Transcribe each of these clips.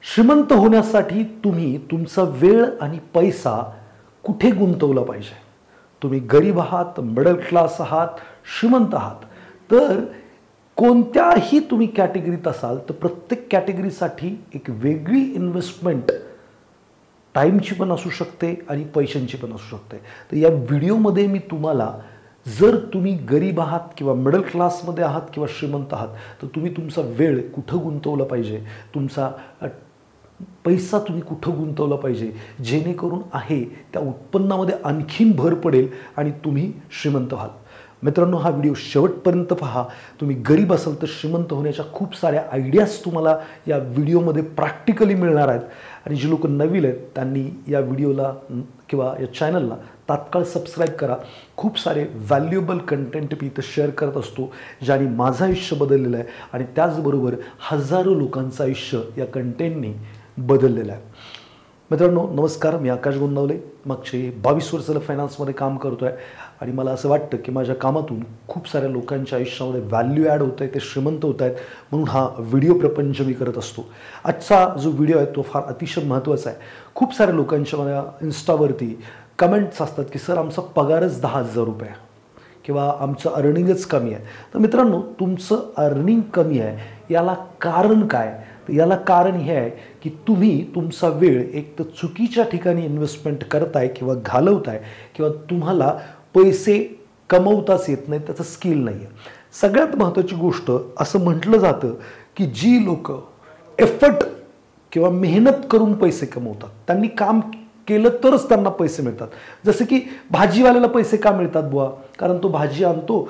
श्रीमंत होण्यासाठी तुम्ही तुमचा वेळ आणि पैसा कुठे गुंतवला पाहिजे? तुम्ही गरीब आहात, मिडल क्लास आहात, श्रीमंत आहात, तर कोणत्याही तुम्ही कॅटेगरीत असाल तर प्रत्येक कॅटेगरीसाठी एक वेगळी इन्व्हेस्टमेंट टाईमची पण असू शकते आणि पैशांची पण असू शकते. तर या व्हिडिओमध्ये मी तुम्हाला, जर तुम्ही गरीब आहात किंवा मिडल क्लासमध्ये आहात किंवा श्रीमंत आहात, तर तुम्ही तुमचा वेळ कुठं गुंतवला पाहिजे, तुमचा पैसा तुम्ही कुठं गुंतवला पाहिजे, जेणेकरून आहे त्या उत्पन्नामध्ये आणखीन भर पडेल आणि तुम्ही श्रीमंत व्हाल. मित्रांनो, हा व्हिडिओ शेवटपर्यंत पहा. तुम्ही गरीब असाल तर श्रीमंत होण्याच्या खूप साऱ्या आयडियाज तुम्हाला या व्हिडिओमध्ये प्रॅक्टिकली मिळणार आहेत. आणि जे लोक नवीन आहेत त्यांनी या व्हिडिओला किंवा या चॅनलला तात्काळ सबस्क्राईब करा. खूप सारे व्हॅल्युएबल कंटेंट मी इथं शेअर करत असतो, ज्याने माझं आयुष्य बदललेलं आहे आणि त्याचबरोबर हजारो लोकांचं आयुष्य या कंटेंटने बदललेलं आहे. मित्रांनो नमस्कार, मी आकाश गोंदावले. मागचे 22 वर्षाला फायनान्समध्ये काम करतो आहे आणि मला असं वाटतं की माझ्या कामातून खूप साऱ्या लोकांच्या आयुष्यामध्ये व्हॅल्यू ॲड होत आहे, ते श्रीमंत होत आहेत, म्हणून हा व्हिडिओ प्रपंच मी करत असतो. आजचा जो व्हिडिओ आहे तो फार अतिशय महत्त्वाचा आहे. खूप साऱ्या लोकांच्या मला इन्स्टावरती कमेंट्स असतात की सर आमचा पगारच 10,000 रुपये किंवा आमचं अर्निंगच कमी आहे. तर मित्रांनो, तुमचं अर्निंग कमी आहे याला कारण काय? तर याला कारण हे आहे की तुम्ही तुमचा वेळ एक तर चुकीच्या ठिकाणी इन्व्हेस्टमेंट करताय किंवा घालवताय, किंवा तुम्हाला पैसे कमवताच येत नाही, त्याचं स्किल नाही आहे. सगळ्यात महत्त्वाची गोष्ट असं म्हटलं जातं की जी लोक एफर्ट किंवा मेहनत करून पैसे कमवतात, त्यांनी काम केलं तरच त्यांना पैसे मिळतात. जसं की भाजीवाल्याला पैसे का मिळतात बुवा? कारण तो भाजी आणतो,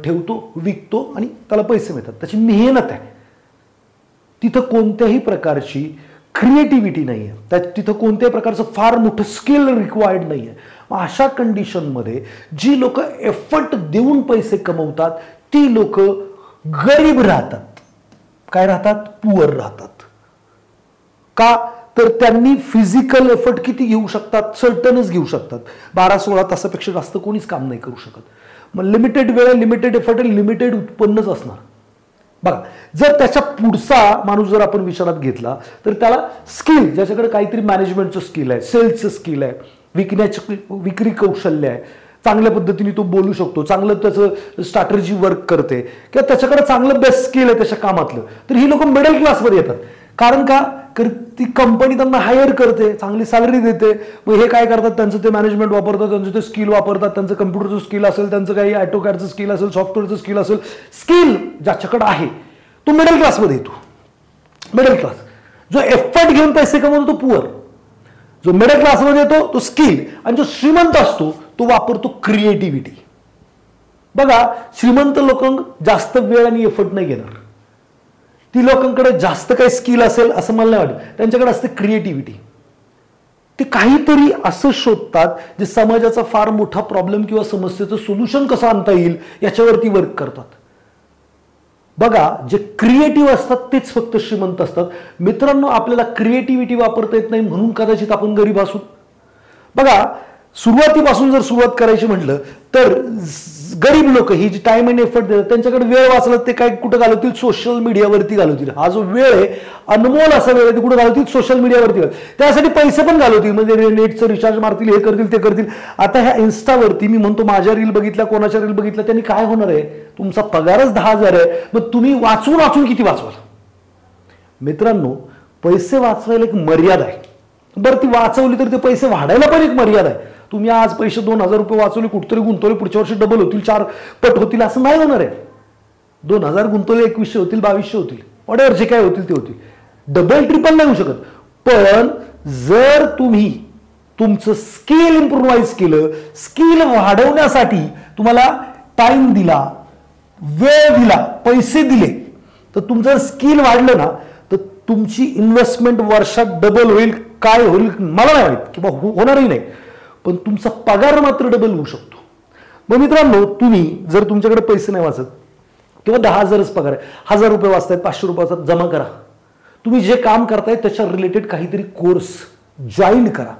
ठेवतो, विकतो आणि त्याला पैसे मिळतात. त्याची मेहनत आहे. तिथं कोणत्याही प्रकारची क्रिएटिव्हिटी नाही आहे, तिथं कोणत्याही प्रकारचं फार मोठं स्किल रिक्वायर्ड नाही आहे. मग अशा कंडिशनमध्ये जी लोक एफर्ट देऊन पैसे कमवतात ती लोक गरीब राहतात. काय राहतात? पुअर राहतात. का? तर त्यांनी फिजिकल एफर्ट किती घेऊ शकतात? सर्टनच घेऊ शकतात. 12-16 तासापेक्षा जास्त कोणीच काम नाही करू शकत. मग लिमिटेड वेळ, लिमिटेड एफर्ट आणि लिमिटेड उत्पन्नच असणार. बघा, जर त्याच्या पुढचा माणूस जर आपण विचारात घेतला तर त्याला स्किल, ज्याच्याकडे काहीतरी मॅनेजमेंटचं स्किल आहे, सेल्सचं स्किल आहे, विक्री कौशल्य आहे, चांगल्या पद्धतीने तो बोलू शकतो, चांगलं त्याचं स्ट्रॅटेजी वर्क करते, किंवा त्याच्याकडे चांगलं बेस्ट स्किल आहे त्याच्या कामातलं, तर ही लोक मिडल क्लासमध्ये येतात. कारण का? ती कंपनी त्यांना हायर करते, चांगली सॅलरी देते. मग हे काय करतात? त्यांचं ते मॅनेजमेंट वापरतात, त्यांचं ते स्किल वापरतात, त्यांचं कम्प्युटरचं स्किल असेल, त्यांचं काही ऑटोकॅडचं स्किल असेल, सॉफ्टवेअरचं स्किल असेल, स्किल ज्याच्याकडे आहे तो मिडल क्लासमध्ये येतो. मिडल क्लास जो एफर्ट घेऊन पैसे कमवतो तो पुअर. जो मिडल क्लासमध्ये येतो तो स्किल, आणि जो श्रीमंत असतो तो वापरतो क्रिएटिव्हिटी. बघा, श्रीमंत लोक जास्त वेळ आणि एफर्ट नाही घेणार. ती लोकांकडे जास्त काही स्किल असेल असं मला नाही वाटत. त्यांच्याकडे असते क्रिएटिव्हिटी. ते काहीतरी असं शोधतात जे समाजाचा फार मोठा प्रॉब्लेम किंवा समस्येचं सोल्युशन कसं आणता येईल याच्यावरती वर्क करतात. बघा, जे क्रिएटिव्ह असतात तेच फक्त श्रीमंत असतात. मित्रांनो, आपल्याला क्रिएटिव्हिटी वापरता येत नाही म्हणून कदाचित आपण गरीब असू. बघा, सुरुवातीपासून जर सुरुवात करायची म्हटलं तर गरीब लोक ही जी टाइम अँड एफर्ट देतात त्यांच्याकडे वेळ वाचला ते काय कुठं घालवतील? सोशल मीडियावरती घालवतील. हा जो वेळ आहे अनमोल असा वेळ आहे, ते कुठं घालवतील? सोशल मीडियावरती. त्यासाठी पैसे पण घालवतील, म्हणजे नेटचं रिचार्ज मारतील, हे करतील, ते करतील. आता ह्या इन्स्टावरती मी म्हणतो माझ्या रील बघितल्या, कोणाच्या रील बघितल्या, त्यांनी काय होणार आहे? तुमचा पगारच 10,000 आहे, मग तुम्ही वाचून किती वाचवाल? मित्रांनो, पैसे वाचवायला एक मर्यादा आहे. बरं, ती वाचवली तर ते पैसे वाढायला पण एक मर्यादा आहे. तुम्ही आज पैसे 2,000 रुपये वाचवले, कुठतरी गुंतवले, पुढच्या वर्षी डबल होतील, 4 पट होतील असं नाही होणार आहे. 2,000 गुंतवले 2100 होतील, 2200 होतील, वॉटेवर जे काय होतील ते होतील. डबल ट्रिपल नाही होऊ शकत. पण जर तुम्ही तुमचं स्किल इम्प्रूव्हाइज केलं, स्किल वाढवण्यासाठी तुम्हाला टाइम दिला, वेळ दिला, पैसे दिले, तर तुमचं स्किल वाढलं ना तर तुमची इन्व्हेस्टमेंट वर्षात डबल होईल. काय होईल मला नाही माहित किंवा होणारही नाही, पण तुमचा पगार मात्र डबल होऊ शकतो. मग मित्रांनो, तुम्ही जर तुमच्याकडे पैसे नाही वाचत किंवा 10,000च पगार आहे, 1,000 रुपये वाचतायत, 500 रुपये वाचतात, जमा करा. तुम्ही जे काम करताय त्याच्या रिलेटेड काहीतरी कोर्स जॉईन करा.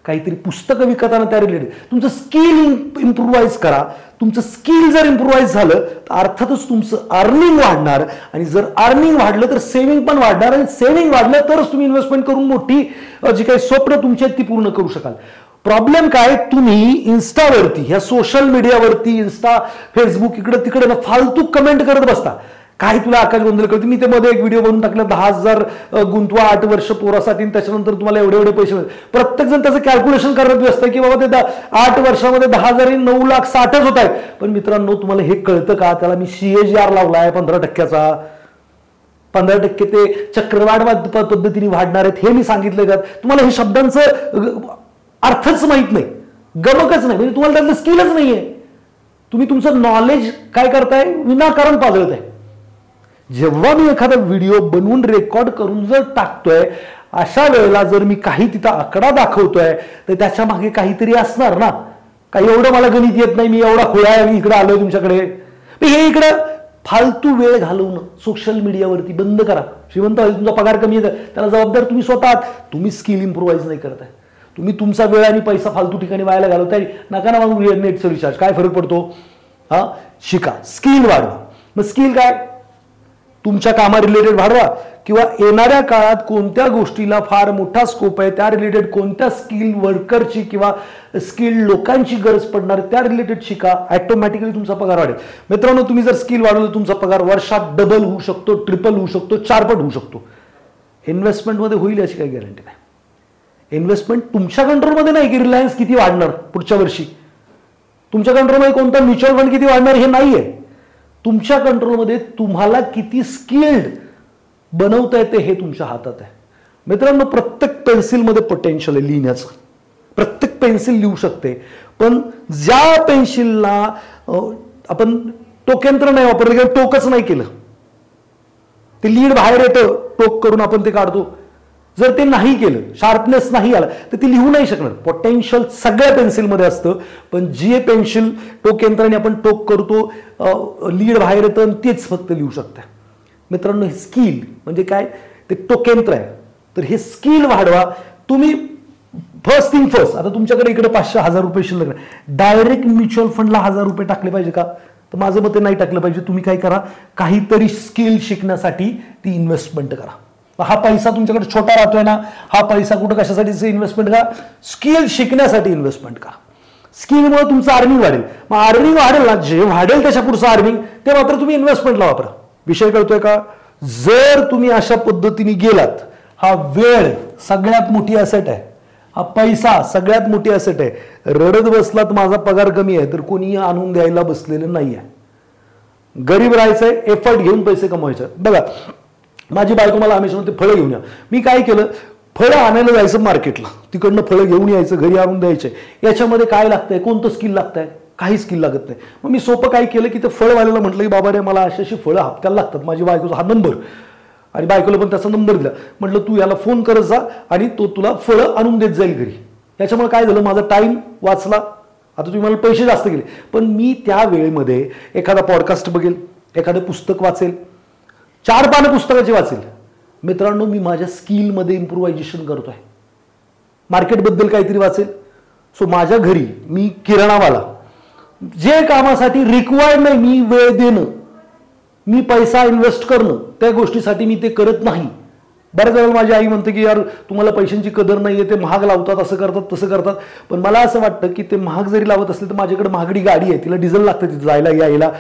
काहीतरी पुस्तकं विकताना त्या रिलेटेड तुमचं स्किल इम्प्रूव्हाइज करा. तुमचं स्किल जर इम्प्रूव्हाइज झालं तर अर्थातच तुमचं अर्निंग वाढणार आणि जर अर्निंग वाढलं तर सेव्हिंग पण वाढणार आणि सेव्हिंग वाढलं तरच तुम्ही इन्व्हेस्टमेंट करून मोठी जी काही स्वप्न तुमची आहेत ती पूर्ण करू शकाल. प्रॉब्लेम काय, तुम्ही इन्स्टावरती ह्या सोशल मीडियावरती इन्स्टा फेसबुक इकडे तिकडे ना फालतू कमेंट करत बसता. काय तुला आकाश गोंधळ करते. मी ते मध्ये एक व्हिडिओ बनवून टाकला 10,000 गुंतवा 8 वर्ष पोरासाठी त्याच्यानंतर तुम्हाला एवढे एवढे पैसे मिळतील. प्रत्येक जण त्याचं कॅल्क्युलेशन करत व्यस्त आहे की बाबा ते 8 वर्षामध्ये 10,000 9,60,000 होत आहेत. पण मित्रांनो तुम्हाला हे कळतं का, त्याला मी CAGR लावलाय 15%चा. 15% ते चक्रवाढ पद्धतीने वाढणार आहेत हे मी सांगितलं का. तुम्हाला हे शब्दांचं अर्थच माहित नाही, गमकच नाही, म्हणजे तुम्हाला त्यातलं स्किलच नाहीये. तुम्ही तुमचं नॉलेज काय करताय, विनाकारण पाजळत आहे. जेव्हा मी एखादा व्हिडिओ बनवून रेकॉर्ड करून जर टाकतोय अशा वेळेला जर मी काही तिथं आकडा दाखवतोय तर त्याच्या मागे काहीतरी असणार ना. काही एवढं मला गणित येत नाही, मी एवढा खोळा आहे, मी इकडे आलोय तुमच्याकडे. हे इकडे फालतू वेळ घालवणं सोशल मीडियावरती बंद करा. श्रीमंत तुमचा पगार कमी आहे त्याला जबाबदार तुम्ही स्वतः. तुम्ही स्किल इम्प्रूव्हाइज नाही करताय, तुम्ही तुमचा वेळ आणि पैसा फालतू ठिकाणी व्हायला घालवताय. नका ना मग नेटचं रिचार्ज, काय फरक पडतो. हा शिका, स्किल वाढवा. मग स्किल काय, तुमच्या कामा रिलेटेड वाढवा किंवा येणाऱ्या काळात कोणत्या गोष्टीला फार मोठा स्कोप आहे त्या रिलेटेड कोणत्या स्किल वर्करची किंवा स्किल लोकांची गरज पडणार त्या रिलेटेड शिका. ऑटोमॅटिकली तुमचा पगार वाढेल. मित्रांनो तुम्ही जर स्किल वाढवलं तुमचा पगार वर्षात डबल होऊ शकतो, ट्रिपल होऊ शकतो, 4 पट होऊ शकतो. इन्व्हेस्टमेंटमध्ये होईल याची काही गॅरंटी नाही. इन्व्हेस्टमेंट तुमच्या कंट्रोलमध्ये नाही की रिलायन्स किती वाढणार पुढच्या वर्षी, तुमच्या कंट्रोलमध्ये कोणता म्युच्युअल फंड किती वाढणार हे नाहीये. तुमच्या कंट्रोलमध्ये तुम्हाला किती स्किल्ड बनवता येते हे तुमच्या हातात आहे. मित्रांनो प्रत्येक पेन्सिलमध्ये पोटेन्शियल आहे लिहिण्याचं. प्रत्येक पेन्सिल लिहू शकते, पण ज्या पेन्सिलला आपण टोकयंत्र नाही वापरलं किंवा टोकच नाही केलं, ते लीड बाहेर येतं, टोक करून आपण ते काढतो. जर ते नाही केलं, शार्पनेस नाही आला तर ती लिहू नाही शकणार. पोटेन्शियल सगळ्या पेन्सिलमध्ये असतं, पण जी पेन्सिल टोक यंत्राने आपण टोक करतो, लीड बाहेर येतं आणि तेच फक्त लिहू शकतं. मित्रांनो हे स्किल म्हणजे काय, ते टोकयंत्र आहे. तर हे स्किल वाढवा तुम्ही. फर्स्ट थिंग फर्स्ट, आता तुमच्याकडे इकडे 500-1000 रुपये शिल्लक नाही, डायरेक्ट म्युच्युअल फंडला 1000 रुपये टाकले पाहिजे का, तर माझं मत नाही टाकलं पाहिजे. तुम्ही काय करा, काहीतरी स्किल शिकण्यासाठी ती इन्व्हेस्टमेंट करा. हा पैसा तुमच्याकडे छोटा राहतोय ना, हा पैसा कुठं कशासाठी इन्व्हेस्टमेंट करा, स्किल शिकण्यासाठी इन्व्हेस्टमेंट करा. स्किलमुळे तुमचं अर्निंग वाढेल. मग अर्निंग वाढेल ना, जे वाढेल त्याच्या पुढचं अर्निंग ते मात्र तुम्ही इन्व्हेस्टमेंटला वापरा. विषय कळतोय का. जर तुम्ही अशा पद्धतीने गेलात, हा वेळ सगळ्यात मोठी ॲसेट आहे, हा पैसा सगळ्यात मोठी ॲसेट आहे. रडत बसलात माझा पगार कमी आहे तर कोणी आणून द्यायला बसलेलं नाही आहे. गरीब राहायचंय, एफर्ट घेऊन पैसे कमवायचे. बघा माझी बायको मला हमेशा म्हणते फळं घेऊन या. मी काय केलं, फळं आणायला जायचं मार्केटला, तिकडनं फळं घेऊन यायचं, घरी आणून द्यायचे. याच्यामध्ये काय लागतंय, कोणतं स्किल लागतंय, काही स्किल लागत नाही. मग मी सोपं काय केलं की ते फळवाल्याला म्हटलं की बाबा रे मला अशी फळं हप्त्याला लागतात. माझी बायकोचा हा नंबर आणि बायकोला पण त्याचा नंबर दिला. म्हटलं तू याला फोन करत जा आणि तो तुला फळं आणून देत जाईल घरी. याच्यामुळे काय झालं, माझा टाइम वाचला. आता तुम्ही मला पैसे जास्त गेले, पण मी त्या वेळेमध्ये एखादा पॉडकास्ट बघेल, एखादं पुस्तक वाचेल, 4 पानं पुस्तकाची वाचेल. मित्रांनो मी माझ्या स्किलमध्ये इम्प्रूव्हायझेशन करतोय, मार्केटबद्दल काहीतरी वाचेल. सो माझ्या घरी मी किराणावाला, जे कामासाठी रिक्वायर्ड नाही मी वेळ देणं, मी पैसा इन्व्हेस्ट करणं, त्या गोष्टीसाठी मी ते करत नाही. बऱ्याच वेळेला माझी आई म्हणते की यार तुम्हाला पैशांची कदर नाहीये, ते महाग लावतात, असं करतात तसं करतात. पण मला असं वाटतं की ते महाग जरी लावत असले तर माझ्याकडे महागडी गाडी आहे, तिला डिझेल लागतं तिथे जायला यायला.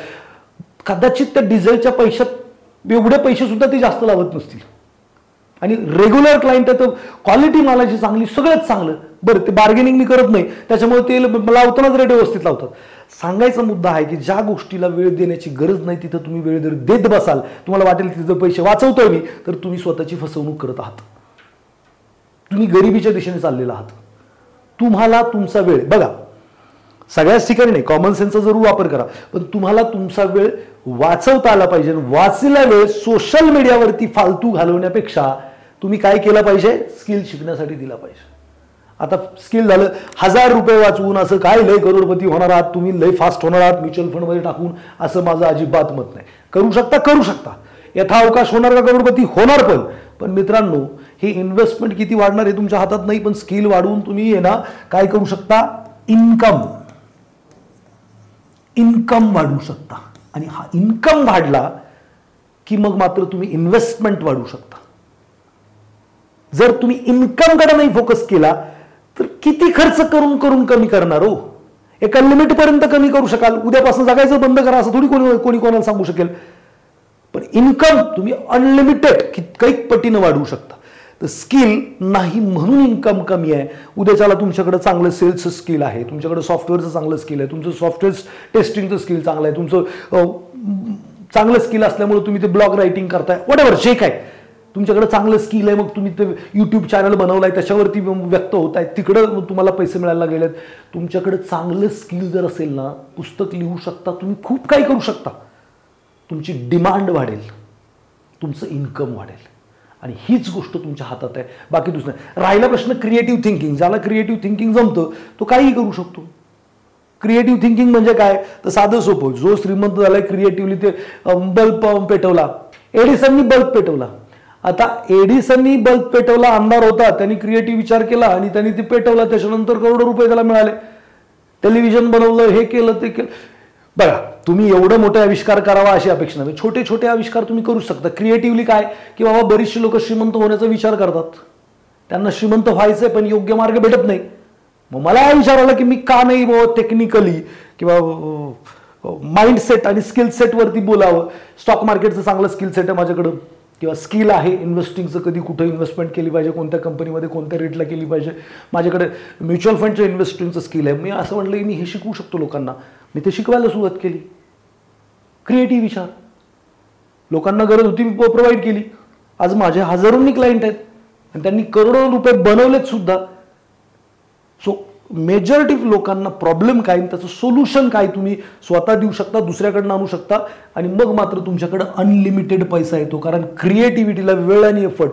कदाचित त्या डिझेलच्या पैशात एवढे पैसे सुद्धा ती जास्त लावत नसतील. आणि रेग्युलर क्लायंट आहे तर क्वालिटी मालाची चांगली, सगळंच चांगलं. बरं ते बार्गेनिंग मी करत नाही त्याच्यामुळे ते लावतानाच रेट व्यवस्थित लावतात. सांगायचा मुद्दा आहे की ज्या गोष्टीला वेळ देण्याची गरज नाही तिथं तुम्ही वेळ जर देत बसाल, तुम्हाला वाटेल तिथं पैसे वाचवतोय मी, तर तुम्ही स्वतःची फसवणूक करत आहात. तुम्ही गरिबीच्या दिशेने चाललेला आहात. तुम्हाला तुमचा वेळ बघा, सगळ्याच ठिकाणी नाही, कॉमन सेन्सचा जरूर वापर करा, पण तुम्हाला तुमचा वेळ वाचवता आला पाहिजे. वाचलेला वेळ सोशल मीडियावरती फालतू घालवण्यापेक्षा तुम्ही काय केलं पाहिजे, स्किल शिकण्यासाठी दिला पाहिजे. आता स्किल झालं 1000 रुपये वाचवून असं काय लय करोडपती होणार आहात तुम्ही, लय फास्ट होणार आहात म्युच्युअल फंडमध्ये टाकून, असं माझं अजिबात मत नाही. करू शकता, करू शकता, यथावकाश होणार का करोडपती होणार. पण मित्रांनो हे इन्व्हेस्टमेंट किती वाढणार हे तुमच्या हातात नाही, पण स्किल वाढवून तुम्ही आहे ना काय करू शकता, इन्कम वाढवू शकता. आणि हा इन्कम वाढला की मग मात्र तुम्ही इन्व्हेस्टमेंट वाढवू शकता. जर तुम्ही इन्कम कडे नाही फोकस केला तर किती खर्च करून करून कमी करणार हो. एका लिमिट पर्यंत कमी करू शकाल, उद्यापासून जगायचं बंद करा असं थोडी कोणी कोणाला सांगू शकेल. पण इन्कम तुम्ही अनलिमिटेड कित्येक पटीनं वाढवू शकता. तर स्किल नाही म्हणून इन्कम कमी आहे. उद्याच्याला तुमच्याकडे चांगलं सेल्सचं स्किल आहे, तुमच्याकडे सॉफ्टवेअरचं चांगलं स्किल आहे, तुमचं सॉफ्टवेअर टेस्टिंगचं स्किल चांगलं आहे, तुमचं चांगलं स्किल असल्यामुळे तुम्ही ते ब्लॉग रायटिंग करताय, व्हॉटएव्हर जे काय तुमच्याकडे चांगलं स्किल आहे, मग तुम्ही ते यूट्यूब चॅनल बनवलाय त्याच्यावरती व्यक्त होत आहे, तिकडं तुम्हाला पैसे मिळायला गेलेत. तुमच्याकडे चांगलं स्किल जर असेल ना, पुस्तक लिहू शकता, तुम्ही खूप काही करू शकता, तुमची डिमांड वाढेल, तुमचं इन्कम वाढेल. आणि हीच गोष्ट तुमच्या हातात आहे, बाकी दुसरं. राहिला प्रश्न क्रिएटिव्ह थिंकिंग. ज्याला क्रिएटिव्ह थिंकिंग जमतं तो काहीही करू शकतो. क्रिएटिव्ह थिंकिंग म्हणजे काय, तर साधं सोपं. जो श्रीमंत झालाय क्रिएटिव्हली, ते बल्ब पेटवला, एडिसननी बल्ब पेटवला. आता एडिसननी बल्ब पेटवला, अंधार होता, त्यांनी क्रिएटिव्ह विचार केला आणि त्यांनी ते पेटवला, त्याच्यानंतर करोडो रुपये त्याला मिळाले. टेलिव्हिजन बनवलं, हे केलं, ते केलं. बघा, तुम्ही एवढं मोठे आविष्कार करावा अशी अपेक्षा नाही, छोटे छोटे आविष्कार तुम्ही करू शकता. क्रिएटिव्हली काय की बाबा बरीचशी लोक श्रीमंत होण्याचा विचार करतात, त्यांना श्रीमंत व्हायचंय पण योग्य मार्ग भेटत नाही. मग मला हा विचार आला की मी का नाही बाबा टेक्निकली किंवा माइंडसेट आणि स्किल सेटवरती बोलावं. स्टॉक मार्केटचं चांगलं स्किल सेट आहे माझ्याकडं, किंवा स्किल आहे इन्व्हेस्टिंगचं, कधी कुठं इन्व्हेस्टमेंट केली पाहिजे, कोणत्या कंपनीमध्ये कोणत्या रेटला केली पाहिजे. माझ्याकडे म्युच्युअल फंडचं इन्व्हेस्टिंगचं स्किल आहे. मी असं म्हटलं की मी हे शिकवू शकतो लोकांना, मी ते शिकवायला सुरुवात केली. क्रिएटिव्ह विचार लोकांना गरज होती, मी प्रोव्हाइड केली. आज माझे हजारोंनी क्लायंट आहेत आणि त्यांनी करोडो रुपये बनवलेत सुद्धा. सो मेजॉरिटी लोकांना प्रॉब्लेम काय, त्याचं सोल्युशन काय तुम्ही स्वतः देऊ शकता, दुसऱ्याकडनं आणू शकता, आणि मग मात्र तुमच्याकडे अनलिमिटेड पैसा येतो. कारण क्रिएटिव्हिटीला वेळ आणि एफर्ट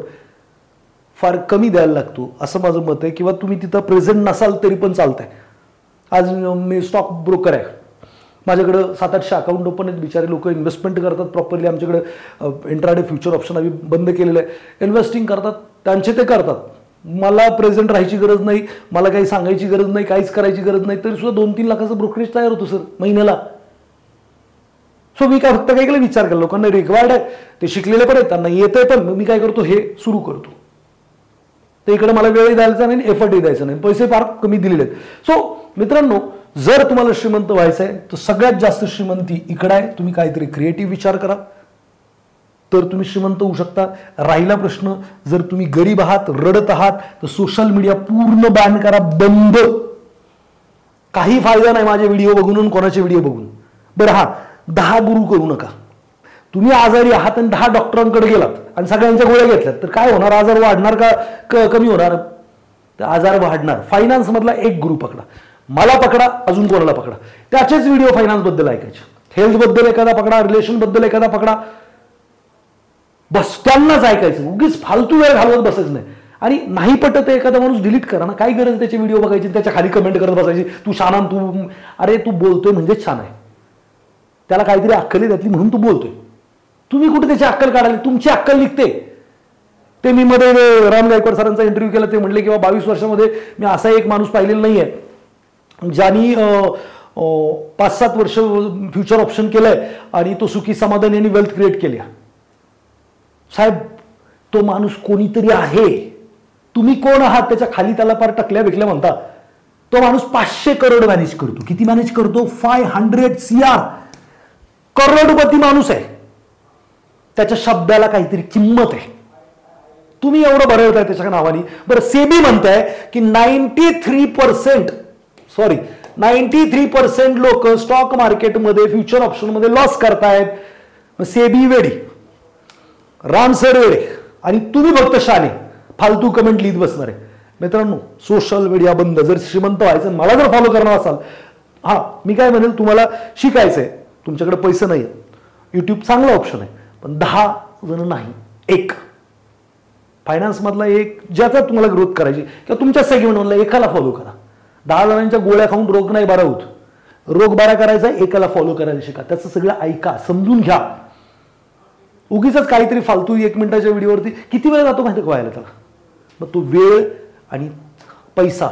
फार कमी द्यायला लागतो असं माझं मत आहे. किंवा तुम्ही तिथं प्रेझेंट नसाल तरी पण चालतंय. आज मी स्टॉक ब्रोकर आहे, माझ्याकडं 700-800 अकाउंट ओपन आहेत. बिचारे लोक इन्व्हेस्टमेंट करतात प्रॉपरली. आमच्याकडे इंट्राडे फ्युचर ऑप्शन आम्ही बंद केलेलं आहे. इन्व्हेस्टिंग करतात, त्यांचे ते करतात. मला प्रेझेंट राहायची गरज नाही, मला काही सांगायची गरज नाही, काहीच करायची गरज नाही, तरी सुद्धा 2-3 लाखाचं ब्रोकरेज तयार होतो सर महिन्याला. सो मी काय फक्त काय केलं, विचार केला लोकांना रिक्वायर्ड आहे, ते शिकलेले पण आहेत, त्यांना येतंय, पण मी काय करतो हे सुरू करतो. तर इकडे मला वेळही द्यायचा नाही, एफर्टही द्यायचा नाही, पैसे फार कमी दिलेले आहेत. सो मित्रांनो, जर तुम्हाला श्रीमंत व्हायचं आहे तर सगळ्यात जास्त श्रीमंती इकडे आहे. तुम्ही काहीतरी क्रिएटिव्ह विचार करा तर तुम्ही श्रीमंत होऊ शकता. राहिला प्रश्न, जर तुम्ही गरीब आहात, रडत आहात, तर सोशल मीडिया पूर्ण बॅन करा, बंद. काही फायदा नाही माझे व्हिडिओ बघून, कोणाचे व्हिडिओ बघून. बरं, हा 10 गुरु करू नका. तुम्ही आजारी आहात आणि 10 डॉक्टरांकडे गेलात आणि सगळ्यांच्या गोळ्या घेतल्यात तर काय होणार, आजार वाढणार का कमी होणार? तर आजार वाढणार. फायनान्स मधला एक गुरु पकडा, मला पकडा, अजून कोणाला पकडा, त्याचेच व्हिडिओ फायनान्स बद्दल ऐकायचे. हेल्थ बद्दल एखादा पकडा, रिलेशन बद्दल एखादा पकडा, बस त्यांनाच ऐकायचं. उगीच फालतू वेळ घालवत बसायचं नाही. आणि नाही पटत एखादा माणूस डिलीट करा ना, काय गरज त्याचे व्हिडिओ बघायची, त्याच्या खाली कमेंट करत बसायची, तू छान, तू अरे तू बोलतोय म्हणजेच छान आहे, त्याला काहीतरी अक्कल आहे त्यातली म्हणून तू बोलतोय. तुम्ही कुठे त्याची अक्कल काढाली, तुमची अक्कल निघते. ते मी मध्ये राम गायकवाड सरांचा इंटरव्ह्यू केला, ते म्हणले की 22 वर्षामध्ये मी असा एक माणूस पाहिलेला नाहीये ज्यांनी 5-7 वर्ष फ्युचर ऑप्शन केलंय आणि तो सुखी समाधानी आणि वेल्थ क्रिएट केली. साहेब, तो माणूस कोणीतरी आहे. तुम्ही कोण आहात त्याच्या खाली त्याला फार टकल्या बिकल्या म्हणता. तो माणूस 500 करोड मॅनेज करतो. किती मॅनेज करतो? 500 CR. करोडपती माणूस आहे. त्याच्या शब्दाला काहीतरी किंमत आहे. तुम्ही एवढं बरं होताय त्याच्या नावाने. बरं, सेबी म्हणताय की 93% लोक स्टॉक मार्केटमध्ये फ्युचर ऑप्शन मध्ये लॉस करतायत. सेबी वेडी, राम सर वेडे आणि तुम्ही फक्त शाने फालतू कमेंट लिहित बसणार आहे. मित्रांनो, सोशल मीडिया बंद. जर श्रीमंत व्हायचं, मला जर फॉलो करणार असाल, हा मी काय म्हणेल, तुम्हाला शिकायचंय, तुमच्याकडे पैसे नाही, युट्यूब चांगला ऑप्शन आहे, पण 10 जण नाही, एक फायनान्स मधला एक ज्याचा तुम्हाला ग्रोथ करायची किंवा तुमच्या सेगमेंट मधला एकाला फॉलो करा. 10 जणांच्या गोळ्या खाऊन रोग नाही बरा होत. रोग बरा करायचा, एकाला फॉलो करायला शिका. त्याचं सगळं ऐका, समजून घ्या. उगीच काहीतरी फालतू 1 मिनिटाच्या व्हिडिओवरती किती वेळ जातो माहिती व्हायला त्याला. मग तो वेळ आणि पैसा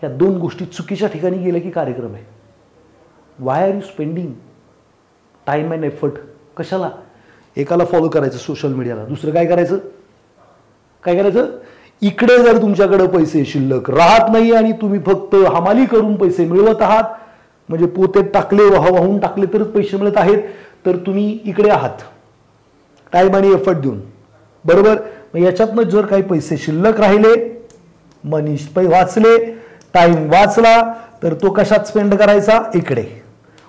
या दोन गोष्टी चुकीच्या ठिकाणी गेल्या की कार्यक्रम आहे. Why are you spending time and effort? कशाला? एकाला फॉलो करायचं सोशल मीडियाला, दुसरं काय करायचं? इकडे जर तुमच्याकडे पैसे शिल्लक राहत नाही आणि तुम्ही फक्त हमाली करून पैसे मिळवत आहात, म्हणजे पोते टाकले वाहून टाकले तरच पैसे मिळत आहेत, तर तुम्ही इकडे आहात टाइम आणि एफर्ट देऊन, बरोबर? मग याच्यातनं जर काही पैसे शिल्लक राहिले, मनी वाचले, टाइम वाचला, तर तो कशात स्पेंड करायचा? इकडे.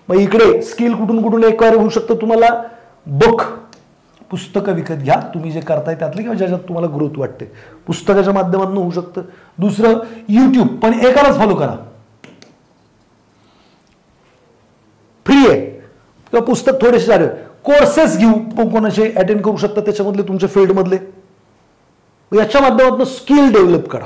मग इकडे स्किल कुठून कुठून एक्वायर होऊ शकतं तुम्हाला? बुक, पुस्तकं विकत घ्या, तुम्ही जे करताय त्यातले किंवा ज्याच्यात तुम्हाला ग्रोथ वाटते, पुस्तकाच्या माध्यमातून होऊ शकतं. दुसरं युट्यूब, पण एकालाच फॉलो करा, फ्री आहे, किंवा पुस्तक थोडेसे सारे कोर्सेस घेऊ, कोणाचे अटेंड करू शकता त्याच्यामधले तुमच्या फील्डमधले. याच्या माध्यमातून स्किल डेव्हलप करा.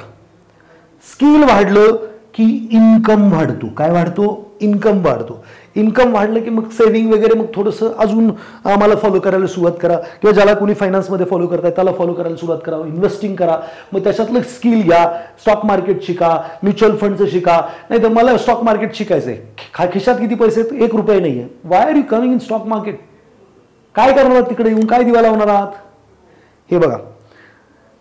स्किल वाढलं की इन्कम वाढतो. काय वाढतो? इन्कम वाढतो. इन्कम वाढलं की मग सेव्हिंग वगैरे मग थोडंसं अजून आम्हाला फॉलो करायला सुरुवात करा, किंवा ज्याला कोणी फायनान्समध्ये फॉलो करताय त्याला फॉलो करायला सुरुवात करा. इन्व्हेस्टिंग करा, मग त्याच्यातलं स्किल घ्या. स्टॉक मार्केट शिका, म्युच्युअल फंडचं शिका. नाही तर मला स्टॉक मार्केट शिकायचं आहे, खिशात किती पैसे आहेत? 1 रुपया नाही आहे. Why are you coming in stock market? काय करणार तिकडे येऊन? काय दिवा लावणार आहात? हे बघा,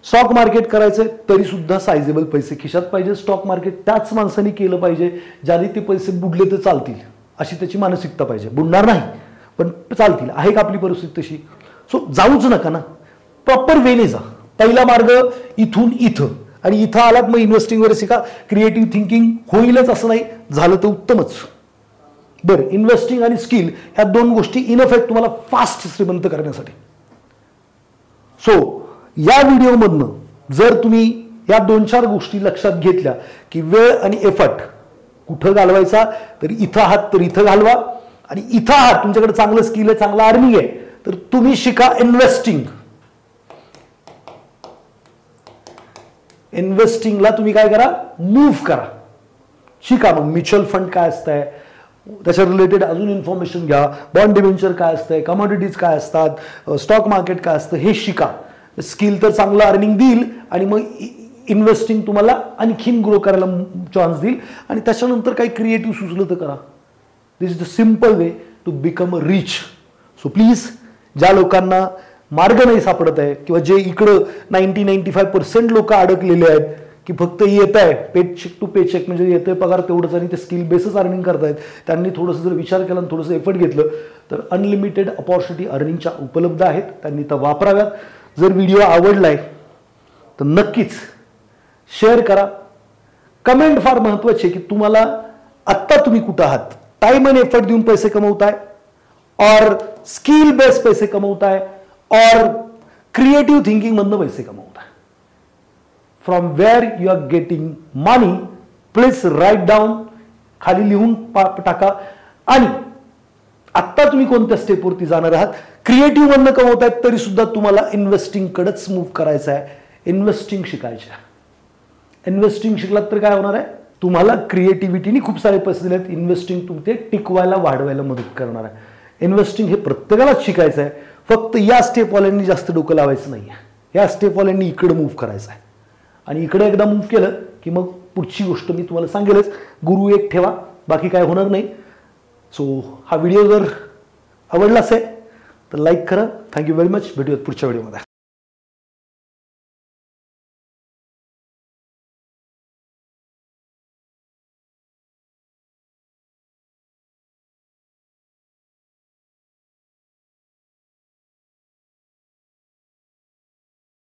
स्टॉक मार्केट करायचंय तरी सुद्धा सायझेबल पैसे खिशात पाहिजे. स्टॉक मार्केट त्याच माणसाने केलं पाहिजे ज्याने ते पैसे बुडले तर चालतील, अशी त्याची मानसिकता पाहिजे. बुडणार नाही पण चालतील. आहे का आपली परिस्थिती तशी? सो जाऊच नका ना, प्रॉपर वेने जा. पहिला मार्ग इथून इथं, आणि इथं आलात मग इन्व्हेस्टिंग वगैरे शिका. क्रिएटिव्ह थिंकिंग होईलच असं नाही, झालं तर उत्तमच. बरं, इन्व्हेस्टिंग आणि स्किल ह्या दोन गोष्टी इनफ आहेत तुम्हाला फास्ट श्रीमंत करण्यासाठी. सो या व्हिडिओमधनं जर तुम्ही या 2-4 गोष्टी लक्षात घेतल्या की वेळ आणि एफर्ट कुठं घालवायचा, तर इथं आहात तर इथं घालवा, आणि इथं आहात तुमच्याकडे चांगलं स्किल आहे, चांगलं अर्निंग आहे, तर तुम्ही शिका इन्व्हेस्टिंग. इन्व्हेस्टिंगला तुम्ही काय करा? मूव्ह करा, शिका. मग म्युच्युअल फंड काय असतंय, त्याच्या रिलेटेड अजून इन्फॉर्मेशन घ्या. बॉन्ड डिबेंचर काय असतंय, कमॉडिटीज काय असतात, स्टॉक मार्केट काय असतं, हे शिका. स्किल तर चांगलं अर्निंग देईल, आणि मग इन्व्हेस्टिंग तुम्हाला आणखीन ग्रो करायला चान्स देईल, आणि त्याच्यानंतर काही क्रिएटिव्ह सुचलं तर करा. This is the simple way to become a rich. So please, ज्या लोकांना मार्ग नाही सापडत आहे, किंवा जे इकडं 90-95% लोक अडकलेले आहेत की फक्त येत आहे पेचेक टू पेचेक, म्हणजे येतंय पगार तेवढंच आणि ते स्किल बेसच अर्निंग करतायत, त्यांनी थोडंसं जर विचार केला आणि थोडंसं एफर्ट घेतलं तर अनलिमिटेड अपॉर्च्युनिटी अर्निंगच्या उपलब्ध आहेत, त्यांनी त्या वापराव्यात. जर व्हिडिओ आवडलाय तर नक्कीच शेअर करा. कमेंट फार महत्वाची आहे की तुम्हाला आत्ता तुम्ही कुठं आहात, टाइम आणि एफर्ट देऊन पैसे कमवताय, और स्किल बेस्ड पैसे कमवताय, और क्रिएटिव्ह थिंकिंग मधनं पैसे कमवताय. From where you are getting money, please write down, खाली लिहून टाका. आणि आत्ता तुम्ही कोणत्या स्टेपवरती जाणार आहात. क्रिएटिव्ह मधनं कमवतायत तरी सुद्धा तुम्हाला इन्व्हेस्टिंग कडेच मूव्ह करायचं आहे. इन्व्हेस्टिंग शिकायचं आहे. इन्व्हेस्टिंग शिकलात तर काय होणार आहे, तुम्हाला क्रिएटिव्हिटीने खूप सारे पैसे दिलेत. इन्व्हेस्टिंग तुमचे टिकवायला वाढवायला मदत करणार आहे. इन्व्हेस्टिंग हे प्रत्येकालाच शिकायचं आहे. फक्त या स्टेपवाल्यांनी जास्त डोकं लावायचं नाही आहे. या स्टेपवाल्यांनी इकडे मूव्ह करायचं आहे, आणि इकडे एकदा मूव्ह केलं की मग पुढची गोष्ट मी तुम्हाला सांगेलच. गुरु एक ठेवा, बाकी काय होणार नाही. सो हा व्हिडिओ जर आवडला असेल तर लाईक करा. Thank you very much. भेटूयात पुढच्या व्हिडिओमध्ये.